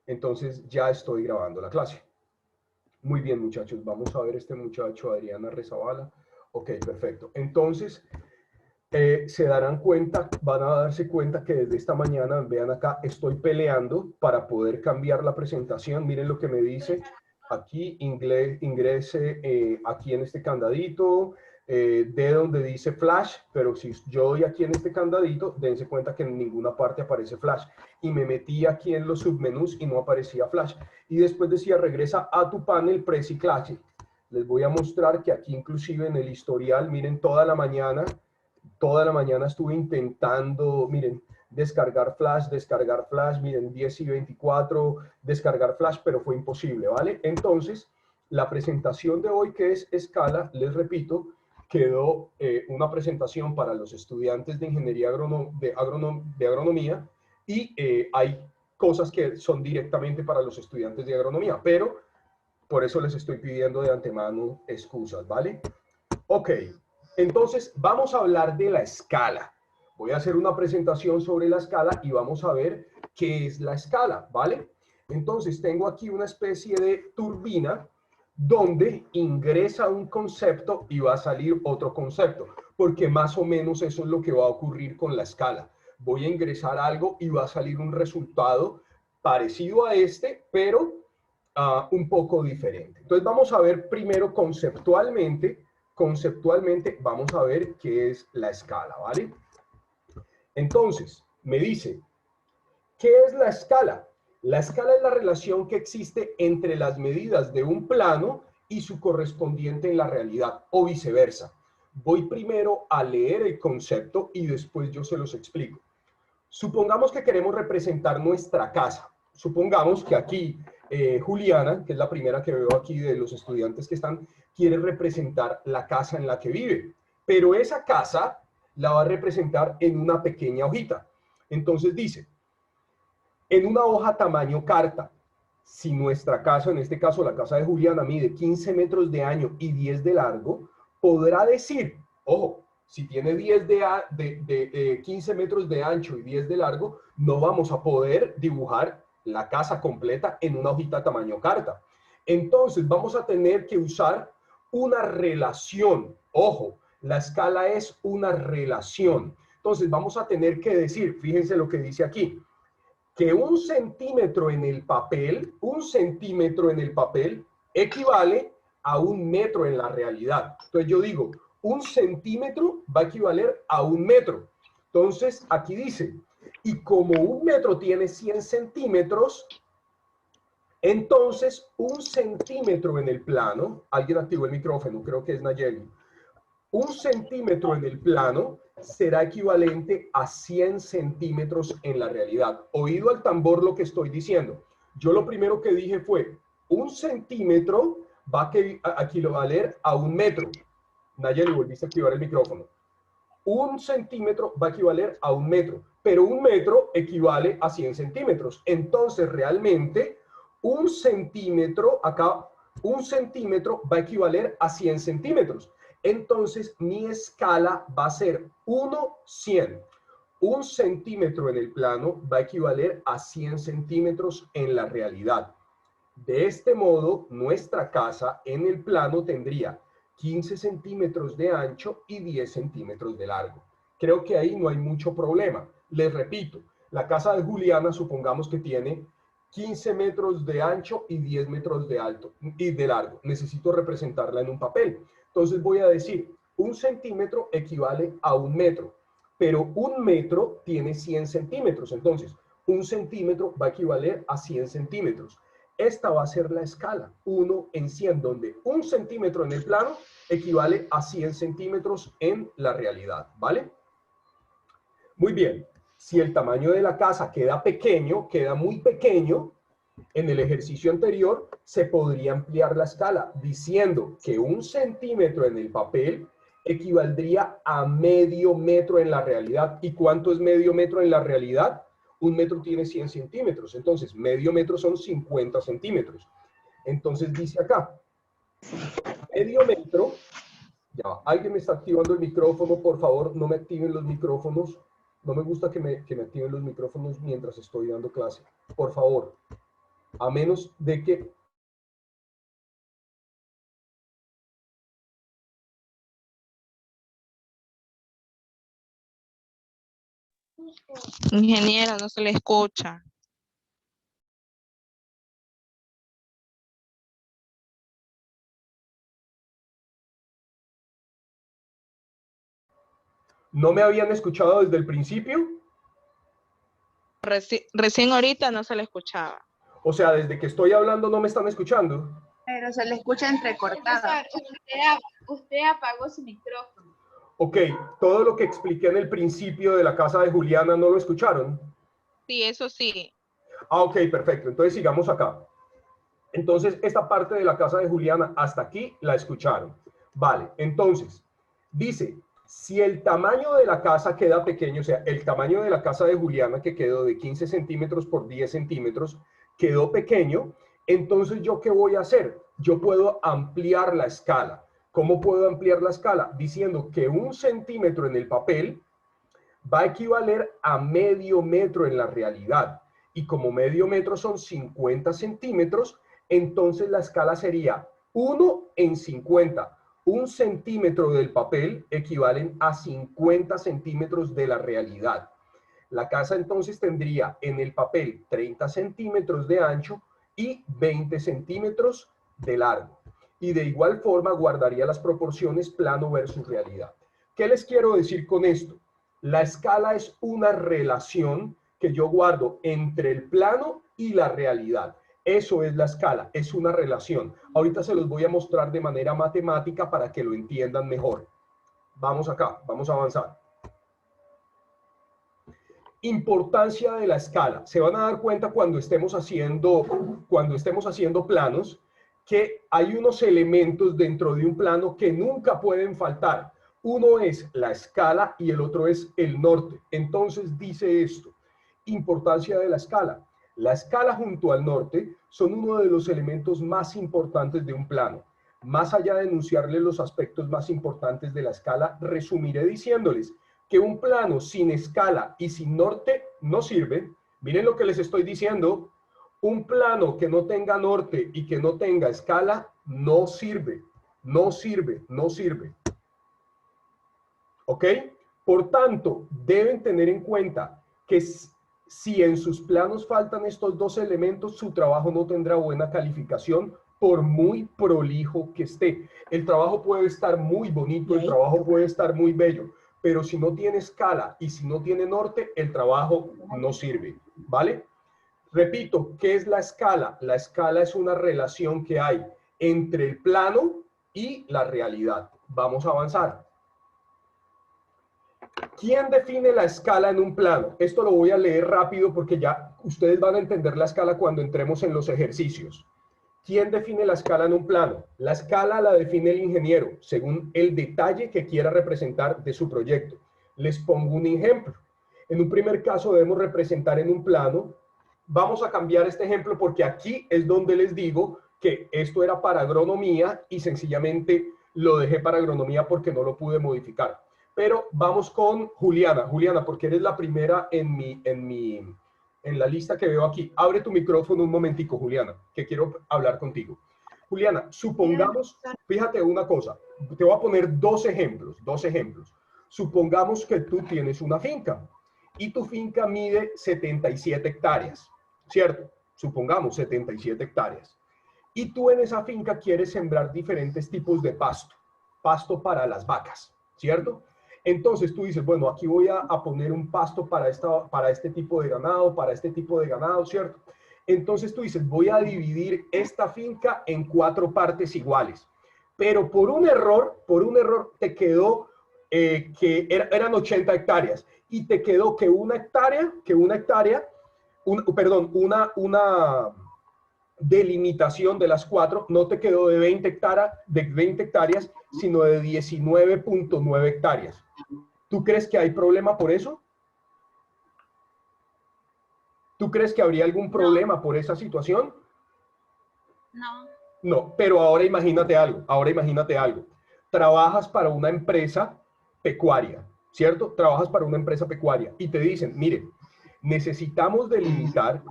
Entonces ya estoy grabando la clase. Muy bien, muchachos. Vamos a ver este muchacho, Adriana Rezabala. Ok, perfecto. Entonces, se darán cuenta, van a darse cuenta que desde esta mañana, vean acá, estoy peleando para poder cambiar la presentación. Miren lo que me dice. Aquí ingrese aquí en este candadito, de donde dice flash, pero si yo doy aquí en este candadito, dense cuenta que en ninguna parte aparece flash. Y me metí aquí en los submenús y no aparecía flash. Y después decía, regresa a tu panel Prezi Classic. Les voy a mostrar que aquí inclusive en el historial, miren, toda la mañana estuve intentando, miren, descargar flash, miren, 10:24, descargar flash, pero fue imposible, ¿vale? Entonces, la presentación de hoy, que es escala, les repito, quedó una presentación para los estudiantes de ingeniería de agronomía y hay cosas que son directamente para los estudiantes de agronomía, pero por eso les estoy pidiendo de antemano excusas, ¿vale? Ok, entonces vamos a hablar de la escala. Voy a hacer una presentación sobre la escala y vamos a ver qué es la escala, ¿vale? Entonces tengo aquí una especie de turbina donde ingresa un concepto y va a salir otro concepto, porque más o menos eso es lo que va a ocurrir con la escala. Voy a ingresar algo y va a salir un resultado parecido a este, pero un poco diferente. Entonces vamos a ver primero conceptualmente vamos a ver qué es la escala, ¿vale? Entonces, me dice, ¿qué es la escala? La escala es la relación que existe entre las medidas de un plano y su correspondiente en la realidad, o viceversa. Voy primero a leer el concepto y después yo se los explico. Supongamos que queremos representar nuestra casa. Supongamos que aquí Juliana, que es la primera que veo aquí de los estudiantes que están, quiere representar la casa en la que vive. Pero esa casa la va a representar en una pequeña hojita. Entonces dice, en una hoja tamaño carta, si nuestra casa, en este caso la casa de Juliana, mide 15 metros de ancho y 10 de largo, podrá decir, ojo, si tiene 15 metros de ancho y 10 de largo, no vamos a poder dibujar la casa completa en una hojita tamaño carta. Entonces vamos a tener que usar una relación. Ojo, la escala es una relación. Entonces vamos a tener que decir, fíjense lo que dice aquí, que un centímetro en el papel equivale a 1 metro en la realidad. Entonces yo digo, 1 centímetro va a equivaler a 1 metro. Entonces aquí dice, y como 1 metro tiene 100 centímetros, entonces 1 centímetro en el plano, alguien activó el micrófono, creo que es Nayeli, 1 centímetro en el plano será equivalente a 100 centímetros en la realidad. Oído al tambor lo que estoy diciendo. Yo lo primero que dije fue, 1 centímetro va a equivaler a 1 metro. Nayeli, volviste a activar el micrófono. 1 centímetro va a equivaler a 1 metro, pero 1 metro equivale a 100 centímetros. Entonces, realmente, 1 centímetro, acá, 1 centímetro va a equivaler a 100 centímetros. Entonces, mi escala va a ser 1, 100. 1 centímetro en el plano va a equivaler a 100 centímetros en la realidad. De este modo, nuestra casa en el plano tendría 15 centímetros de ancho y 10 centímetros de largo. Creo que ahí no hay mucho problema. Les repito, la casa de Juliana supongamos que tiene 15 metros de ancho y 10 metros de alto y de largo. Necesito representarla en un papel. Entonces voy a decir, 1 centímetro equivale a 1 metro, pero 1 metro tiene 100 centímetros. Entonces, 1 centímetro va a equivaler a 100 centímetros. Esta va a ser la escala, 1 en 100, donde 1 centímetro en el plano equivale a 100 centímetros en la realidad, ¿vale? Muy bien, si el tamaño de la casa queda pequeño, queda muy pequeño, en el ejercicio anterior se podría ampliar la escala diciendo que 1 centímetro en el papel equivaldría a medio metro en la realidad. ¿Y cuánto es medio metro en la realidad? 1 metro tiene 100 centímetros, entonces medio metro son 50 centímetros. Entonces dice acá, medio metro, ya, alguien me está activando el micrófono, por favor, no me activen los micrófonos, no me gusta que me activen los micrófonos mientras estoy dando clase, por favor. A menos de que... Ingeniero, no se le escucha. ¿No me habían escuchado desde el principio? Recién ahorita no se le escuchaba. O sea, desde que estoy hablando no me están escuchando. Pero se le escucha entrecortado. Usted apagó su micrófono. Ok, todo lo que expliqué en el principio de la casa de Juliana, ¿no lo escucharon? Sí, eso sí. Ah, ok, perfecto. Entonces sigamos acá. Entonces, esta parte de la casa de Juliana hasta aquí la escucharon. Vale, entonces, dice, si el tamaño de la casa queda pequeño, o sea, el tamaño de la casa de Juliana que quedó de 15 centímetros por 10 centímetros, quedó pequeño, entonces ¿yo qué voy a hacer? Yo puedo ampliar la escala. ¿Cómo puedo ampliar la escala? Diciendo que 1 centímetro en el papel va a equivaler a medio metro en la realidad. Y como medio metro son 50 centímetros, entonces la escala sería 1 en 50. 1 centímetro del papel equivalen a 50 centímetros de la realidad. La casa entonces tendría en el papel 30 centímetros de ancho y 20 centímetros de largo. Y de igual forma guardaría las proporciones plano versus realidad. ¿Qué les quiero decir con esto? La escala es una relación que yo guardo entre el plano y la realidad. Eso es la escala, es una relación. Ahorita se los voy a mostrar de manera matemática para que lo entiendan mejor. Vamos acá, vamos a avanzar. Importancia de la escala. Se van a dar cuenta cuando estemos haciendo planos que hay unos elementos dentro de un plano que nunca pueden faltar. Uno es la escala y el otro es el norte. Entonces dice esto, importancia de la escala. La escala junto al norte son uno de los elementos más importantes de un plano. Más allá de enunciarles los aspectos más importantes de la escala, resumiré diciéndoles que un plano sin escala y sin norte no sirve. Miren lo que les estoy diciendo. Un plano que no tenga norte y que no tenga escala no sirve. No sirve, no sirve. ¿Ok? Por tanto, deben tener en cuenta que si en sus planos faltan estos dos elementos, su trabajo no tendrá buena calificación por muy prolijo que esté. El trabajo puede estar muy bonito, el trabajo puede estar muy bello, pero si no tiene escala y si no tiene norte, el trabajo no sirve, ¿vale? Repito, ¿qué es la escala? La escala es una relación que hay entre el plano y la realidad. Vamos a avanzar. ¿Quién define la escala en un plano? Esto lo voy a leer rápido porque ya ustedes van a entender la escala cuando entremos en los ejercicios. ¿Quién define la escala en un plano? La escala la define el ingeniero según el detalle que quiera representar de su proyecto. Les pongo un ejemplo. En un primer caso debemos representar en un plano. Vamos a cambiar este ejemplo porque aquí es donde les digo que esto era para agronomía y sencillamente lo dejé para agronomía porque no lo pude modificar. Pero vamos con Juliana. Juliana, porque eres la primera en la lista que veo aquí. Abre tu micrófono un momentico, Juliana, que quiero hablar contigo. Juliana, supongamos, fíjate una cosa, te voy a poner dos ejemplos. Supongamos que tú tienes una finca y tu finca mide 77 hectáreas, ¿cierto? Supongamos 77 hectáreas. Y tú en esa finca quieres sembrar diferentes tipos de pasto para las vacas, ¿cierto? Entonces tú dices, bueno, aquí voy a poner un pasto para este tipo de ganado, ¿cierto? Entonces tú dices, voy a dividir esta finca en 4 partes iguales. Pero por un error te quedó eran 80 hectáreas y te quedó que una delimitación de las 4 no te quedó de 20 hectáreas, sino de 19.9 hectáreas. ¿Tú crees que hay problema por eso? ¿Tú crees que habría algún problema por esa situación? No. No, pero ahora imagínate algo. Trabajas para una empresa pecuaria, ¿cierto? Trabajas para una empresa pecuaria y te dicen, mire, necesitamos delimitar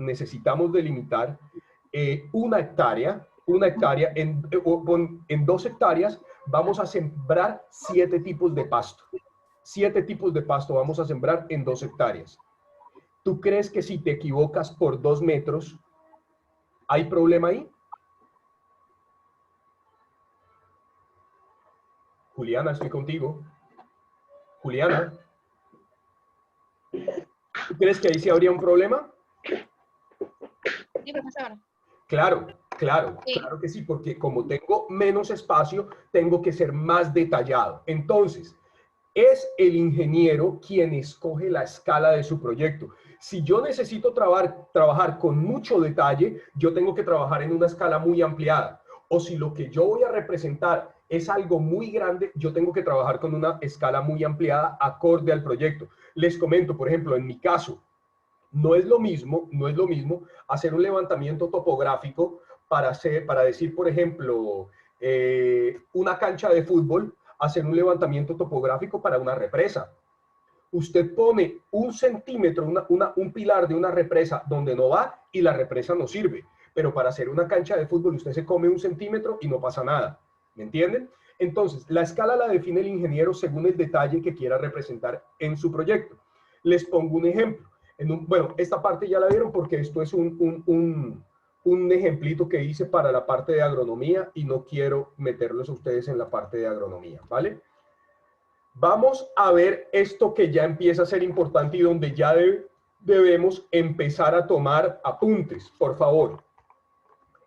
una hectárea, en 2 hectáreas vamos a sembrar 7 tipos de pasto. 7 tipos de pasto vamos a sembrar en 2 hectáreas. ¿Tú crees que si te equivocas por 2 metros, hay problema ahí? Juliana, estoy contigo. Juliana, ¿tú crees que ahí sí habría un problema? Sí, profesor. Claro, claro, Sí. claro que sí, porque como tengo menos espacio, tengo que ser más detallado. Entonces, es el ingeniero quien escoge la escala de su proyecto. Si yo necesito trabajar con mucho detalle, yo tengo que trabajar en una escala muy ampliada. O si lo que yo voy a representar es algo muy grande, yo tengo que trabajar con una escala muy ampliada acorde al proyecto. Les comento, por ejemplo, en mi caso, no es lo mismo hacer un levantamiento topográfico para decir, por ejemplo, una cancha de fútbol, hacer un levantamiento topográfico para una represa. Usted pone 1 centímetro, un pilar de una represa donde no va y la represa no sirve. Pero para hacer una cancha de fútbol usted se come 1 centímetro y no pasa nada. ¿Me entienden? Entonces, la escala la define el ingeniero según el detalle que quiera representar en su proyecto. Les pongo un ejemplo. Bueno, esta parte ya la vieron porque esto es un ejemplito que hice para la parte de agronomía y no quiero meterlos a ustedes en la parte de agronomía, ¿vale? Vamos a ver esto que ya empieza a ser importante y donde ya debemos empezar a tomar apuntes, por favor.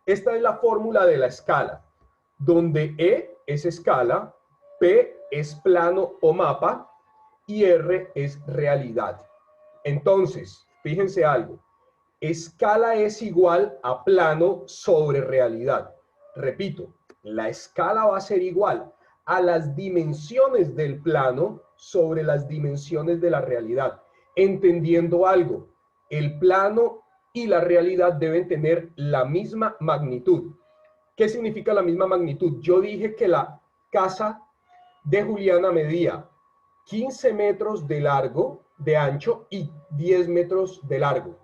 Esta es la fórmula de la escala, donde E es escala, P es plano o mapa y R es realidad. Entonces, fíjense algo, escala es igual a plano sobre realidad. Repito, la escala va a ser igual a las dimensiones del plano sobre las dimensiones de la realidad. Entendiendo algo, el plano y la realidad deben tener la misma magnitud. ¿Qué significa la misma magnitud? Yo dije que la casa de Juliana medía 15 metros de largo, de ancho y 10 metros de largo.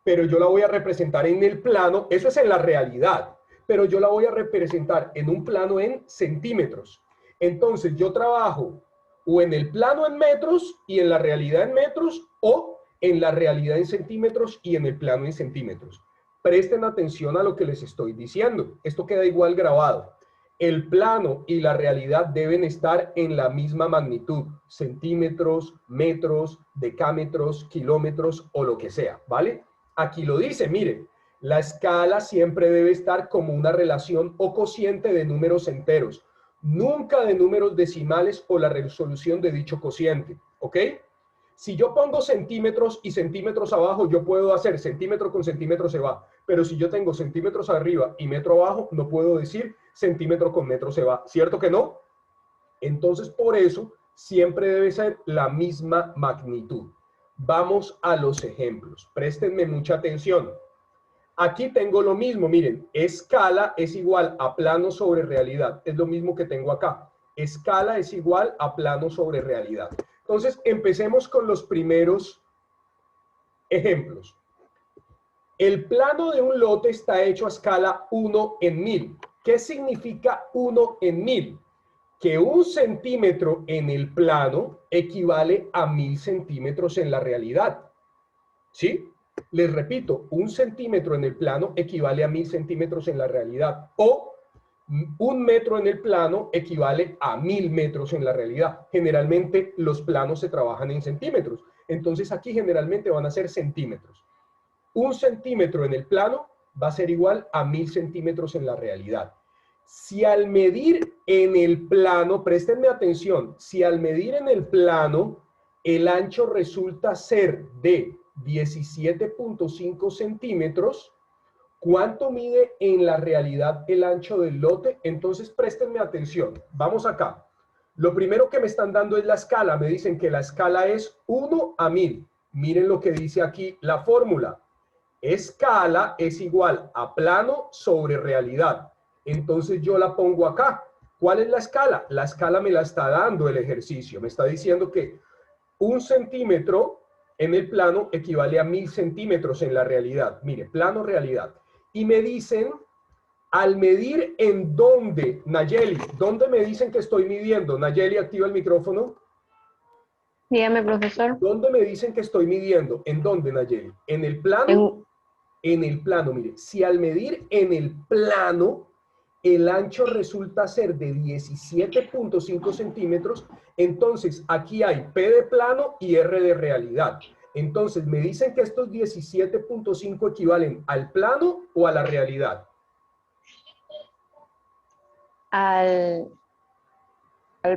Pero yo la voy a representar en el plano, eso es en la realidad, pero yo la voy a representar en un plano en centímetros. Entonces yo trabajo o en el plano en metros y en la realidad en metros, o en la realidad en centímetros y en el plano en centímetros. Presten atención a lo que les estoy diciendo. Esto queda igual grabado. El plano y la realidad deben estar en la misma magnitud, centímetros, metros, decámetros, kilómetros o lo que sea, ¿vale? Aquí lo dice, miren, la escala siempre debe estar como una relación o cociente de números enteros, nunca de números decimales o la resolución de dicho cociente, ¿ok? Si yo pongo centímetros y centímetros abajo, yo puedo hacer centímetro con centímetro se va, pero si yo tengo centímetros arriba y metro abajo, no puedo decir centímetro con metro se va, ¿cierto que no? Entonces, por eso, siempre debe ser la misma magnitud. Vamos a los ejemplos. Préstenme mucha atención. Aquí tengo lo mismo, miren, escala es igual a plano sobre realidad. Es lo mismo que tengo acá. Escala es igual a plano sobre realidad. Entonces, empecemos con los primeros ejemplos. El plano de un lote está hecho a escala 1 en 1000. ¿Qué significa 1 en 1000? Que 1 centímetro en el plano equivale a 1000 centímetros en la realidad. ¿Sí? Les repito, 1 centímetro en el plano equivale a 1000 centímetros en la realidad. O 1 metro en el plano equivale a 1000 metros en la realidad. Generalmente los planos se trabajan en centímetros. Entonces aquí generalmente van a ser centímetros. 1 centímetro en el plano va a ser igual a 1000 centímetros en la realidad. Si al medir en el plano, préstenme atención, si al medir en el plano el ancho resulta ser de 17.5 centímetros, ¿cuánto mide en la realidad el ancho del lote? Entonces préstenme atención, vamos acá. Lo primero que me están dando es la escala, me dicen que la escala es 1 a 1000. Miren lo que dice aquí la fórmula. Escala es igual a plano sobre realidad. Entonces yo la pongo acá. ¿Cuál es la escala? La escala me la está dando el ejercicio. Me está diciendo que 1 centímetro en el plano equivale a 1000 centímetros en la realidad. Mire, plano realidad. y me dicen, al medir en dónde, Nayeli, ¿dónde me dicen que estoy midiendo? Nayeli, activa el micrófono. Dígame, profesor. ¿Dónde me dicen que estoy midiendo? ¿En dónde, Nayeli? ¿En el plano? En el plano, mire. Si al medir en el plano, el ancho resulta ser de 17.5 centímetros, entonces aquí hay P de plano y R de realidad. Entonces, me dicen que estos 17.5 equivalen al plano o a la realidad. Al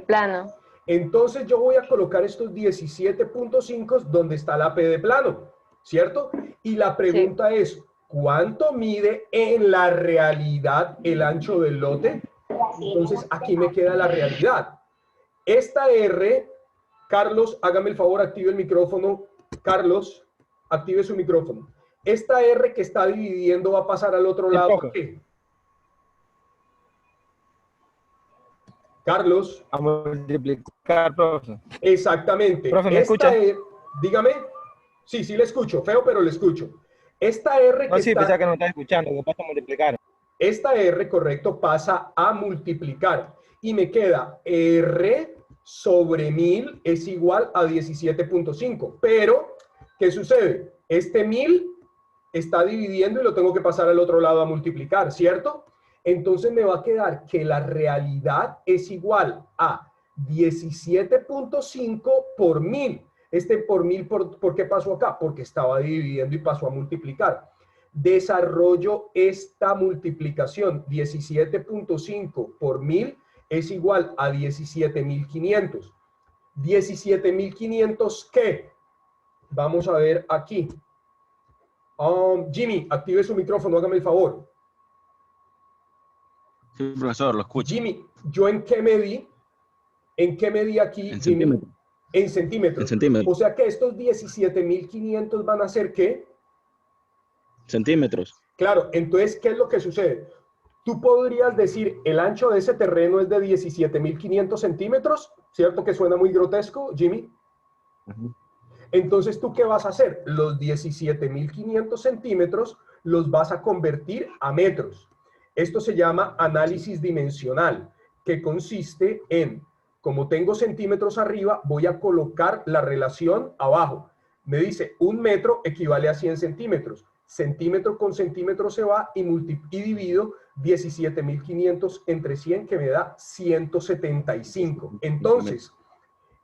plano. Entonces yo voy a colocar estos 17.5 donde está la P de plano, ¿cierto? Y la pregunta es, ¿cuánto mide en la realidad el ancho del lote? Entonces aquí me queda la realidad. Esta R, Carlos, hágame el favor, active el micrófono. Carlos, active su micrófono. Esta R que está dividiendo va a pasar al otro lado. ¿Por qué? Carlos. A multiplicar, profe. Exactamente. Profe, ¿me escucha? Dígame. Sí, sí le escucho. Feo, pero le escucho. Esta R que No, sí, está... pensaba que no me estaba escuchando, que pasa a multiplicar. Esta R, correcto, pasa a multiplicar. Y me queda R sobre 1000 es igual a 17.5. Pero, ¿qué sucede? Este 1000 está dividiendo y lo tengo que pasar al otro lado a multiplicar, ¿cierto? Entonces me va a quedar que la realidad es igual a 17.5 por 1000. Este por 1000, ¿por qué pasó acá? Porque estaba dividiendo y pasó a multiplicar. Desarrollo esta multiplicación. 17.5 por 1000 es igual a 17.500. 17.500, ¿qué? Vamos a ver aquí. Jimmy, active su micrófono, hágame el favor. Sí, profesor, lo escucho. Jimmy, ¿yo en qué medí? ¿En qué medí aquí, En Jimmy? centímetros. En centímetros. En centímetros. O sea que estos 17.500 van a ser ¿qué? Centímetros. Claro, entonces, ¿qué es lo que sucede? Tú podrías decir, el ancho de ese terreno es de 17.500 centímetros, ¿cierto? Que suena muy grotesco, Jimmy. Entonces, ¿tú qué vas a hacer? Los 17.500 centímetros los vas a convertir a metros. Esto se llama análisis dimensional, que consiste en, como tengo centímetros arriba, voy a colocar la relación abajo. Me dice, 1 metro equivale a 100 centímetros. Centímetro con centímetro se va y divido 17.500 entre 100, que me da 175. Entonces,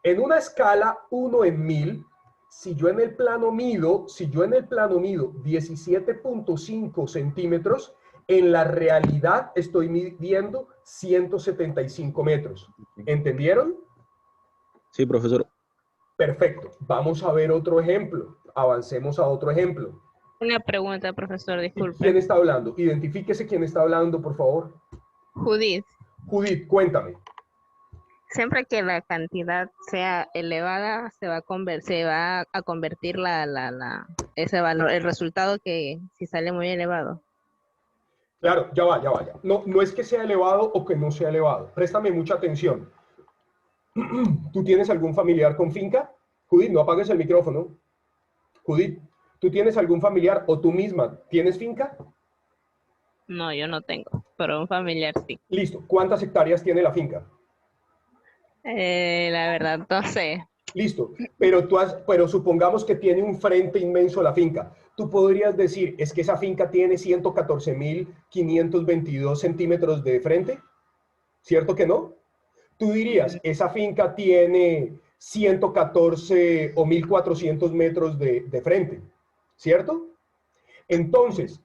en una escala 1 en 1000, si yo en el plano mido 17.5 centímetros, en la realidad estoy midiendo 175 metros. ¿Entendieron? Sí, profesor. Perfecto. Vamos a ver otro ejemplo. Avancemos a otro ejemplo. Una pregunta, profesor, disculpe. ¿Quién está hablando? Identifíquese quién está hablando, por favor. Judith, Judith, cuéntame. siempre que la cantidad sea elevada, se va a convertir ese valor, el resultado que si sale muy elevado. Claro, ya va. No, no es que sea elevado o que no sea elevado. Préstame mucha atención. ¿Tú tienes algún familiar con finca? Judith, no apagues el micrófono. Judith, ¿tú tienes algún familiar o tú misma tienes finca? No, yo no tengo, pero un familiar sí. Listo. ¿Cuántas hectáreas tiene la finca? La verdad, no sé. Listo. Pero supongamos que tiene un frente inmenso la finca. Tú podrías decir, es que esa finca tiene 114.522 centímetros de frente. ¿Cierto que no? Tú dirías, esa finca tiene 114 o 1.400 metros de frente. ¿Cierto? Entonces,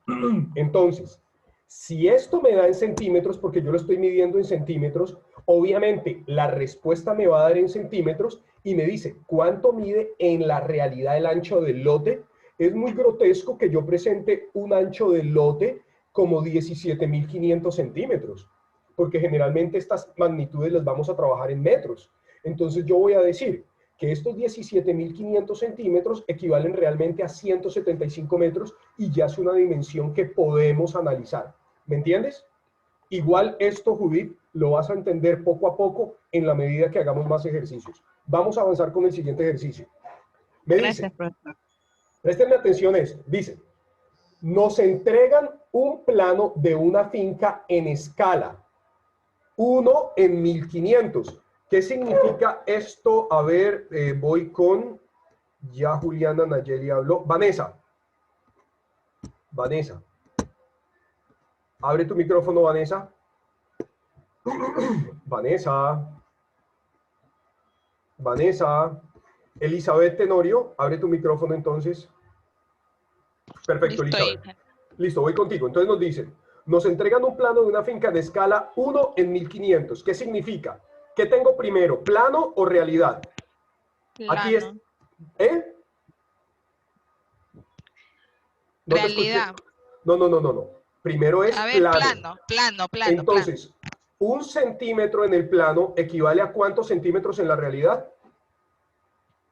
si esto me da en centímetros, porque yo lo estoy midiendo en centímetros, obviamente la respuesta me va a dar en centímetros y me dice, ¿cuánto mide en la realidad el ancho del lote? Es muy grotesco que yo presente un ancho del lote como 17.500 centímetros, porque generalmente estas magnitudes las vamos a trabajar en metros. Entonces yo voy a decir que estos 17.500 centímetros equivalen realmente a 175 metros y ya es una dimensión que podemos analizar. ¿Me entiendes? Igual esto, Judith, lo vas a entender poco a poco en la medida que hagamos más ejercicios. Vamos a avanzar con el siguiente ejercicio. Me Gracias, dice, profesor. préstenme atención a esto, dice, Nos entregan un plano de una finca en escala 1 en 1500. ¿Qué significa esto? A ver, voy con... Ya Juliana Nayeli habló. Vanessa. Vanessa. Abre tu micrófono, Vanessa. Vanessa. Vanessa. Elizabeth Tenorio, abre tu micrófono entonces. Perfecto, Listo, Elizabeth. Listo, voy contigo. Entonces nos dicen, nos entregan un plano de una finca de escala 1 en 1500. ¿Qué significa? ¿Qué tengo primero, plano o realidad? Aquí es... Plano. ¿Eh? No te escuché. Realidad. No. Primero es A ver, plano. plano. Entonces, un centímetro en el plano equivale a ¿cuántos centímetros en la realidad?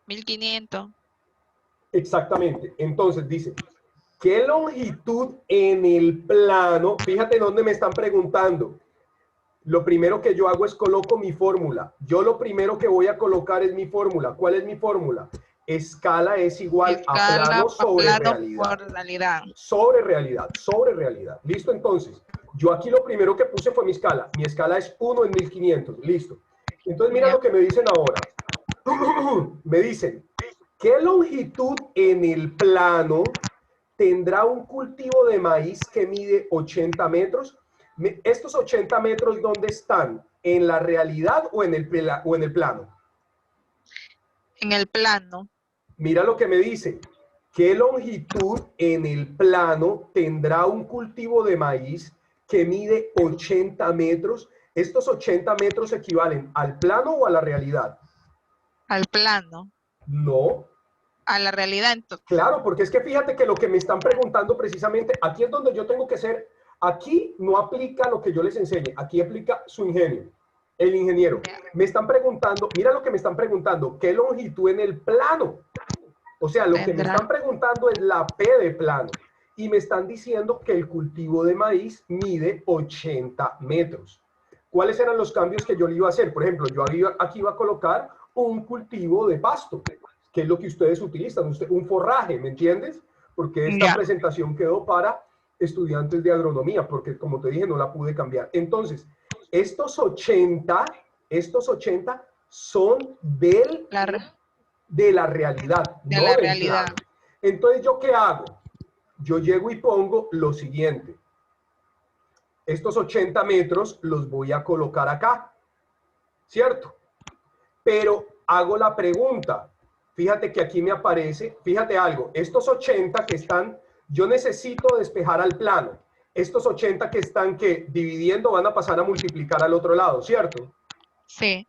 1500. Exactamente. Entonces dice, ¿qué longitud en el plano? Fíjate dónde me están preguntando. Lo primero que yo hago es coloco mi fórmula. Yo lo primero que voy a colocar es mi fórmula. ¿Cuál es mi fórmula? Escala es igual a plano sobre realidad. Por realidad. Sobre realidad. Listo, entonces. Yo aquí lo primero que puse fue mi escala. Mi escala es 1 en 1500. Listo. Entonces mira Ya. lo que me dicen ahora. Me dicen, ¿qué longitud en el plano tendrá un cultivo de maíz que mide 80 metros? ¿Estos 80 metros dónde están? ¿En la realidad o en el plano? En el plano. Mira lo que me dice. ¿Qué longitud en el plano tendrá un cultivo de maíz que mide 80 metros? ¿Estos 80 metros equivalen al plano o a la realidad? Al plano. No. A la realidad, entonces. Claro, porque es que fíjate que lo que me están preguntando precisamente, aquí es donde yo tengo que ser, aquí no aplica lo que yo les enseñe, aquí aplica su ingenio, el ingeniero. Me están preguntando, mira lo que me están preguntando, ¿qué longitud en el plano? O sea, lo que me están preguntando es la P de plano. Y me están diciendo que el cultivo de maíz mide 80 metros. ¿Cuáles eran los cambios que yo le iba a hacer? Por ejemplo, yo aquí iba a colocar un cultivo de pasto, que es lo que ustedes utilizan, un forraje, ¿me entiendes? Porque esta presentación quedó para estudiantes de agronomía, porque como te dije, no la pude cambiar. Entonces, estos 80 son de la realidad, no del plano. Entonces, ¿yo qué hago? Yo llego y pongo lo siguiente. Estos 80 metros los voy a colocar acá, ¿cierto? Pero hago la pregunta. Fíjate que aquí me aparece, fíjate algo, estos 80 que están, yo necesito despejar al plano. Estos 80 que están dividiendo van a pasar a multiplicar al otro lado, ¿cierto? Sí.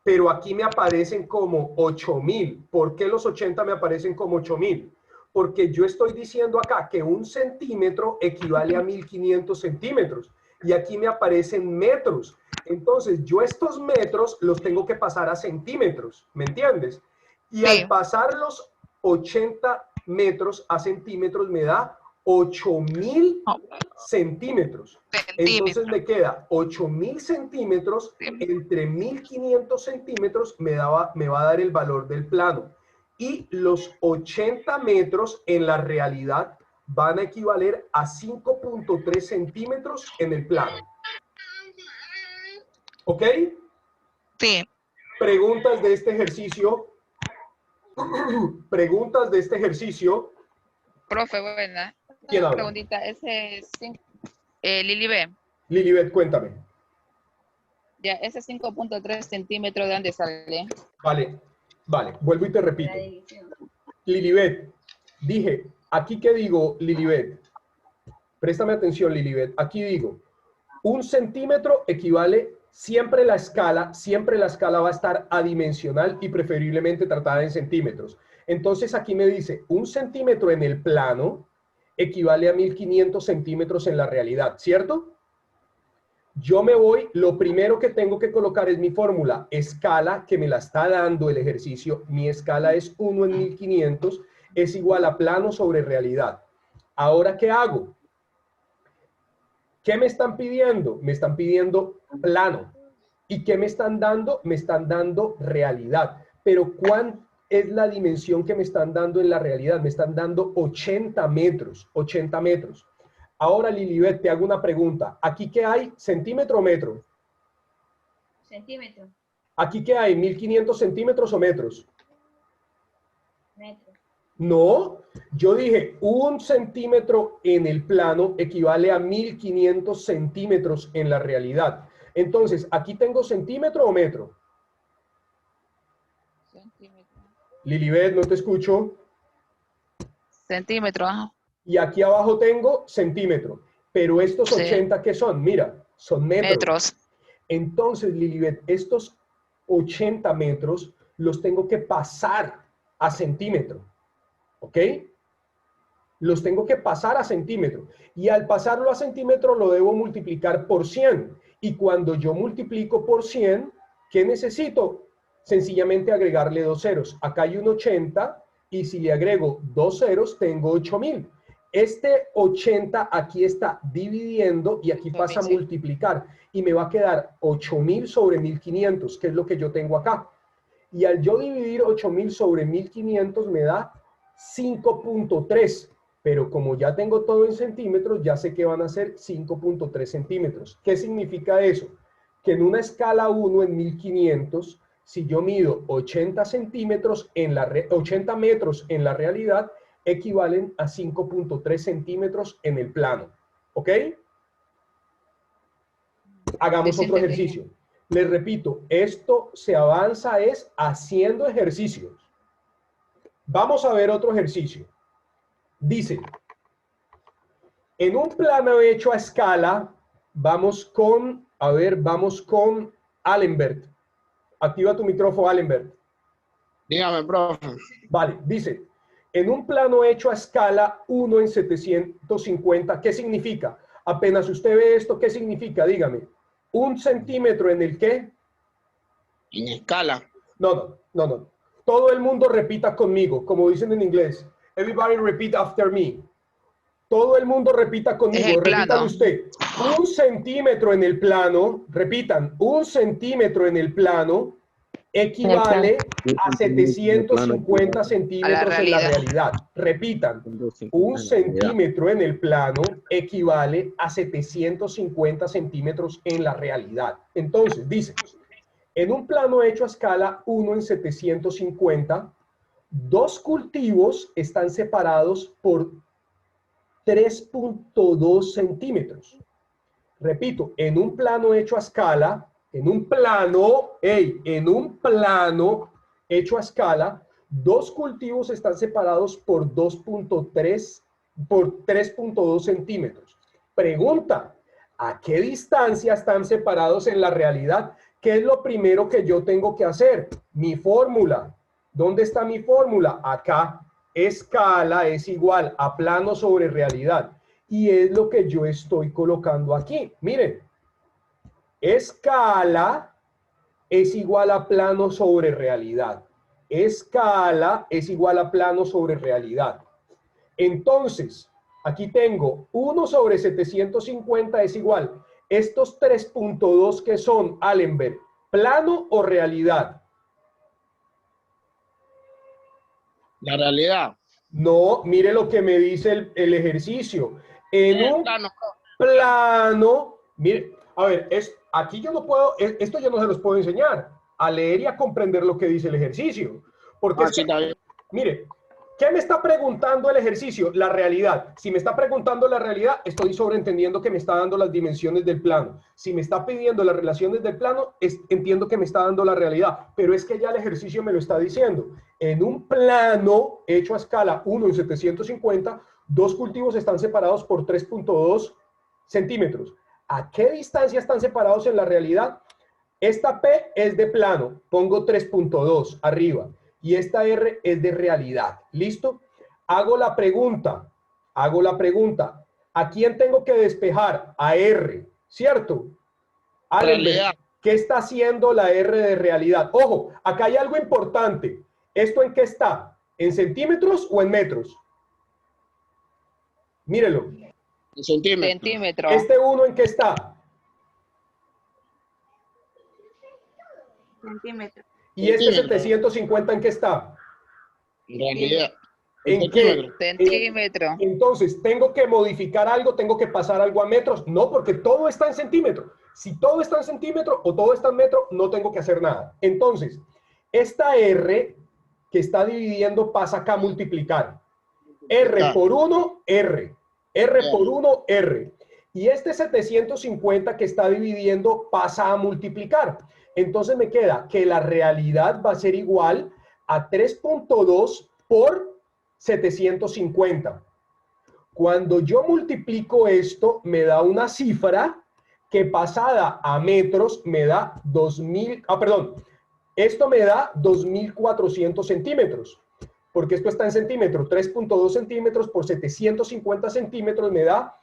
Pero aquí me aparecen como 8000. ¿Por qué los 80 me aparecen como 8000? Porque yo estoy diciendo acá que un centímetro equivale a 1500 centímetros. Y aquí me aparecen metros. Entonces, yo estos metros los tengo que pasar a centímetros. ¿Me entiendes? Y al pasar los 80 metros a centímetros me da 8000 centímetros. Entonces me queda 8000 centímetros entre 1500 centímetros me va a dar el valor del plano. Y los 80 metros en la realidad van a equivaler a 5.3 centímetros en el plano. ¿Ok? Sí. Preguntas de este ejercicio. Preguntas de este ejercicio. Profe, buena. ¿Quién Una habla? preguntita. Ese Lilibet. Lilibet, cuéntame. Ya, ese 5.3 centímetros, ¿de dónde sale? Vale, vuelvo y te repito. Lilibet, dije, aquí que digo, Lilibet, préstame atención, Lilibet, aquí digo, 1 centímetro equivale, siempre la escala va a estar adimensional y preferiblemente tratada en centímetros. Entonces aquí me dice, 1 centímetro en el plano equivale a 1500 centímetros en la realidad, ¿cierto? Yo me voy, lo primero que tengo que colocar es mi fórmula, escala, que me la está dando el ejercicio. Mi escala es 1 en 1500, es igual a plano sobre realidad. Ahora, ¿qué hago? ¿Qué me están pidiendo? Me están pidiendo plano. ¿Y qué me están dando? Me están dando realidad. Pero es la dimensión que me están dando en la realidad. Me están dando 80 metros, 80 metros. Ahora, Lilibet, te hago una pregunta. ¿Aquí qué hay? ¿Centímetro o metro? Centímetro. ¿Aquí qué hay? ¿1500 centímetros o metros? Metro. No, yo dije 1 centímetro en el plano equivale a 1500 centímetros en la realidad. Entonces, ¿aquí tengo centímetro o metro? Centímetro. Lilibet, no te escucho. Centímetro, ajá. Y aquí abajo tengo centímetro. Pero estos Sí. 80, ¿qué son? Mira, son metros. Metros. Entonces, Lilibet, estos 80 metros los tengo que pasar a centímetro. ¿Ok? Los tengo que pasar a centímetro. Y al pasarlo a centímetro lo debo multiplicar por 100. Y cuando yo multiplico por 100, ¿qué necesito? Sencillamente agregarle 2 ceros. Acá hay un 80 y si le agrego 2 ceros tengo 8000. Este 80 aquí está dividiendo y aquí pasa a Sí. multiplicar. Y me va a quedar 8000 sobre 1500, que es lo que yo tengo acá. Y al yo dividir 8000 sobre 1500 me da 5.3. Pero como ya tengo todo en centímetros, ya sé que van a ser 5.3 centímetros. ¿Qué significa eso? Que en una escala 1 en 1500, si yo mido 80 centímetros 80 metros en la realidad, equivalen a 5.3 centímetros en el plano. ¿Ok? Hagamos Sí, otro entendí. ejercicio. Les repito, esto se avanza es haciendo ejercicios. Vamos a ver otro ejercicio. Dice, en un plano hecho a escala, vamos con Allenbert. Activa tu micrófono, Allenbert. Dígame, profe. Vale, dice, en un plano hecho a escala 1 en 750, ¿qué significa? Apenas usted ve esto, ¿qué significa? Dígame. ¿1 centímetro en el qué? En escala. No. Todo el mundo repita conmigo, como dicen en inglés. Everybody repeat after me. Todo el mundo repita conmigo. Es el Repítalo plano. usted. 1 centímetro en el plano, repitan, 1 centímetro en el plano equivale a 750 centímetros en la realidad. Repitan, 1 centímetro en el plano equivale a 750 centímetros en la realidad. Entonces, dice, en un plano hecho a escala 1 en 750, dos cultivos están separados por 3.2 centímetros. Repito, en un plano hecho a escala, en un plano hecho a escala, dos cultivos están separados por 3.2 centímetros. Pregunta, ¿a qué distancia están separados en la realidad? ¿Qué es lo primero que yo tengo que hacer? Mi fórmula. ¿Dónde está mi fórmula? Acá. Escala es igual a plano sobre realidad. Y es lo que yo estoy colocando aquí. Miren, escala es igual a plano sobre realidad. Escala es igual a plano sobre realidad. Entonces, aquí tengo 1 sobre 750 es igual. Estos 3.2 que son, Allenberg, ¿plano o realidad? La realidad. No, mire lo que me dice el ejercicio. En un plano, mire, a ver, aquí yo no puedo, esto yo no se los puedo enseñar a leer y a comprender lo que dice el ejercicio. Porque sí, está bien. mire, ¿qué me está preguntando el ejercicio? La realidad. Si me está preguntando la realidad, estoy sobreentendiendo que me está dando las dimensiones del plano. Si me está pidiendo las relaciones del plano, entiendo que me está dando la realidad. Pero es que ya el ejercicio me lo está diciendo. En un plano hecho a escala 1 en 750, dos cultivos están separados por 3.2 centímetros. ¿A qué distancia están separados en la realidad? Esta P es de plano. Pongo 3.2 arriba. Y esta R es de realidad. ¿Listo? Hago la pregunta. ¿A quién tengo que despejar? A R, ¿cierto? Allenberg, ¿qué está haciendo la R de realidad? Ojo, acá hay algo importante. ¿Esto en qué está? ¿En centímetros o en metros? Mírelo. En centímetros. Centímetro. ¿Este 1 en qué está? Centímetro. ¿Y este 750 en qué está? En realidad. ¿En qué? Centímetro. Entonces, ¿tengo que modificar algo? ¿Tengo que pasar algo a metros? No, porque todo está en centímetro. Si todo está en centímetro o todo está en metro, no tengo que hacer nada. Entonces, esta R que está dividiendo pasa acá a multiplicar. R por 1, R. R por 1, R. Y este 750 que está dividiendo pasa a multiplicar. Entonces me queda que la realidad va a ser igual a 3.2 por 750. Cuando yo multiplico esto, me da una cifra que pasada a metros me da 2000, esto me da 2400 centímetros, porque esto está en centímetros, 3.2 centímetros por 750 centímetros me da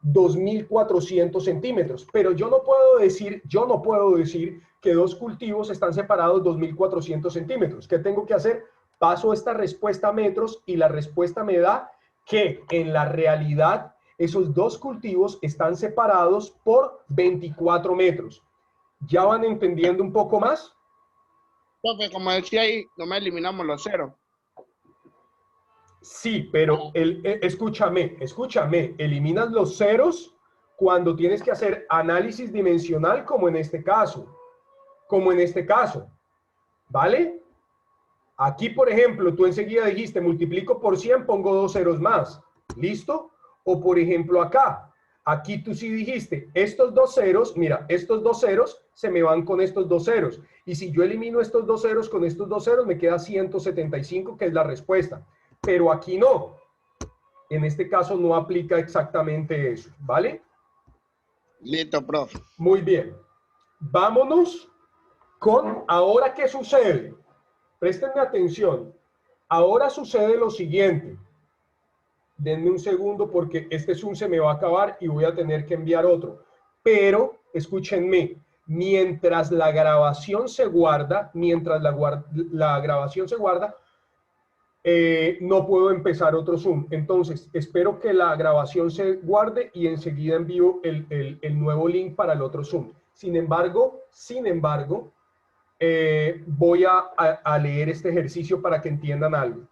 2400 centímetros, pero yo no puedo decir que dos cultivos están separados 2400 centímetros. ¿Qué tengo que hacer? Paso esta respuesta a metros y la respuesta me da que en la realidad esos dos cultivos están separados por 24 metros. ¿Ya van entendiendo un poco más? Profe, como decía ahí, nomás eliminamos los ceros. Sí, pero escúchame, eliminas los ceros cuando tienes que hacer análisis dimensional como en este caso, ¿vale? Aquí, por ejemplo, tú enseguida dijiste, multiplico por 100, pongo dos ceros más, ¿listo? O por ejemplo acá, aquí tú sí dijiste, estos dos ceros, mira, estos dos ceros se me van con estos dos ceros, y si yo elimino estos dos ceros con estos dos ceros, me queda 175, que es la respuesta. Pero aquí no. En este caso no aplica exactamente eso, ¿vale? Listo, profe. Muy bien. Vámonos con ahora qué sucede. Préstenme atención. Ahora sucede lo siguiente. Denme un segundo porque este Zoom se me va a acabar y voy a tener que enviar otro. Pero, escúchenme, mientras la grabación se guarda, no puedo empezar otro Zoom. Entonces, espero que la grabación se guarde y enseguida envío el nuevo link para el otro Zoom. Sin embargo, voy a leer este ejercicio para que entiendan algo.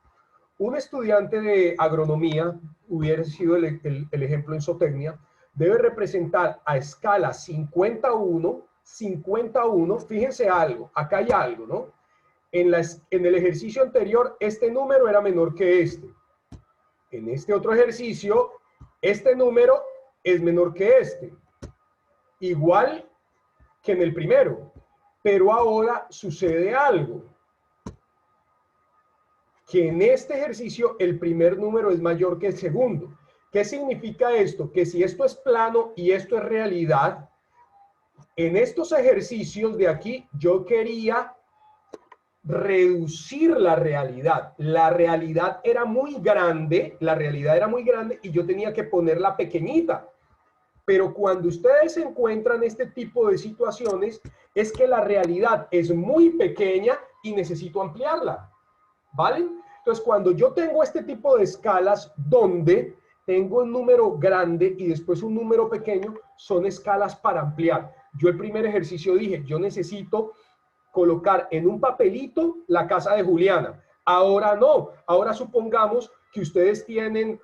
Un estudiante de agronomía, hubiera sido el ejemplo en zootecnia, debe representar a escala 51, fíjense algo, acá hay algo, ¿no? En el ejercicio anterior, este número era menor que este. En este otro ejercicio, este número es menor que este. Igual que en el primero. Pero ahora sucede algo. Que en este ejercicio el primer número es mayor que el segundo. ¿Qué significa esto? Que si esto es plano y esto es realidad, en estos ejercicios de aquí yo quería reducir la realidad. La realidad era muy grande y yo tenía que ponerla pequeñita. Pero cuando ustedes encuentran este tipo de situaciones, es que la realidad es muy pequeña y necesito ampliarla, ¿vale? Entonces, cuando yo tengo este tipo de escalas donde tengo un número grande y después un número pequeño, son escalas para ampliar. Yo el primer ejercicio dije, yo necesito colocar en un papelito la casa de Juliana. Ahora no. Ahora supongamos que ustedes tienen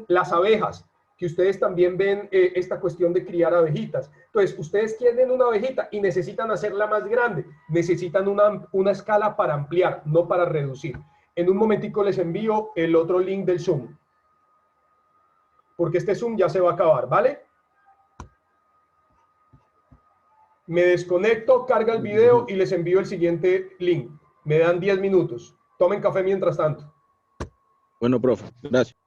las abejas, que ustedes también ven esta cuestión de criar abejitas. Entonces, ustedes tienen una abejita y necesitan hacerla más grande. Necesitan una escala para ampliar, no para reducir. En un momentico les envío el otro link del Zoom. Porque este Zoom ya se va a acabar, ¿vale? Me desconecto, carga el video y les envío el siguiente link. Me dan 10 minutos. Tomen café mientras tanto. Bueno, profe, gracias.